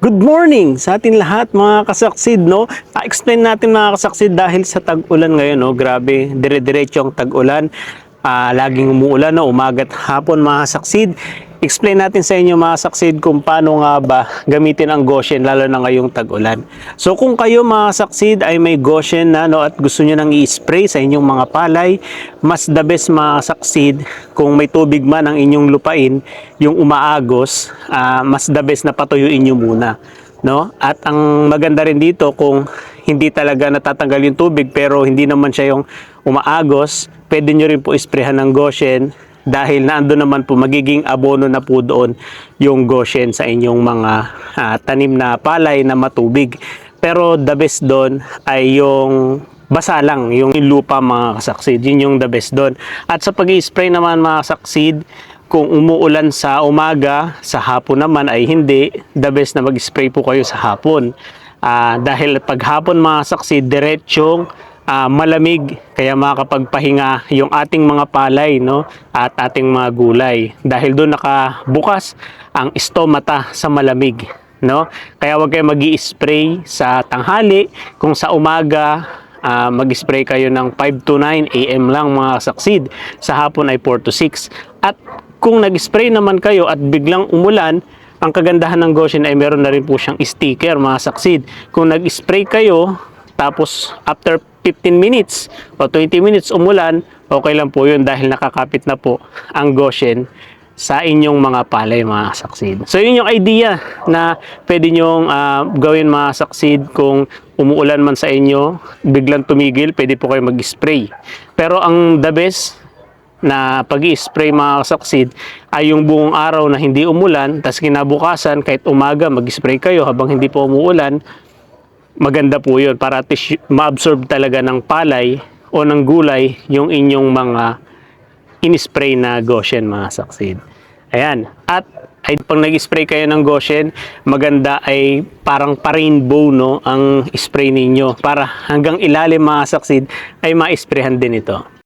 Good morning sa atin lahat mga kasaksid, no? Explain natin mga kasaksid dahil sa tag-ulan ngayon, no? Grabe, dire-diretso ang tag-ulan. Laging umuulan, no? Umaga't hapon mga kasaksid. Explain natin sa inyo mga kasaksid kung paano nga ba gamitin ang Goshen lalo na ngayong tag-ulan. So kung kayo mga kasaksid ay may Goshen na, no, at gusto nyo nang i-spray sa inyong mga palay, mas the best mga kasaksid kung may tubig man ang inyong lupain, yung umaagos, mas the best na patuyuin nyo muna, no? At ang maganda rin dito kung hindi talaga natatanggal yung tubig pero hindi naman siya yung umaagos, pwede nyo rin po isprayhan ng Goshen dahil naando naman po magiging abono na po doon yung Goshen sa inyong mga tanim na palay na matubig. Pero the best doon ay yung basa lang, yung lupa mga kasaksid. Yun yung the best doon. At sa pag-i-spray naman mga kasaksid, kung umuulan sa umaga, sa hapon naman ay hindi, the best na mag-spray po kayo sa hapon. Dahil pag hapon mga kasaksid, diretsyong malamig, kaya makakapagpahinga yung ating mga palay, no, at ating mga gulay dahil doon nakabukas ang stomata sa malamig, no. Kaya wag kayo magi-spray sa tanghali. Kung sa umaga mag-spray kayo ng 5 to 9 AM lang mga kasaksid, sa hapon ay 4 to 6. At kung nag-spray naman kayo at biglang umulan, ang kagandahan ng Goshen ay meron na rin po siyang sticker mga kasaksid. Kung nag-spray kayo tapos after 15 minutes o 20 minutes umulan, okay lang po yun dahil nakakapit na po ang Goshen sa inyong mga palay mga saksid. So yun yung idea na pwede nyong gawin mga saksid. Kung umuulan man sa inyo, biglang tumigil, pwede po kayo mag-spray. Pero ang the best na pag-i-spray mga saksid ay yung buong araw na hindi umulan, tas kinabukasan kahit umaga mag-spray kayo habang hindi po umuulan. Maganda po yun para at least ma-absorb talaga ng palay o ng gulay yung inyong mga in-spray na Goshen mga saksid. Ayan. At ay pag nag-spray kayo ng Goshen, maganda ay parang pa-rainbow, no, ang spray ninyo para hanggang ilalim mga saksid ay ma-sprayhan din ito.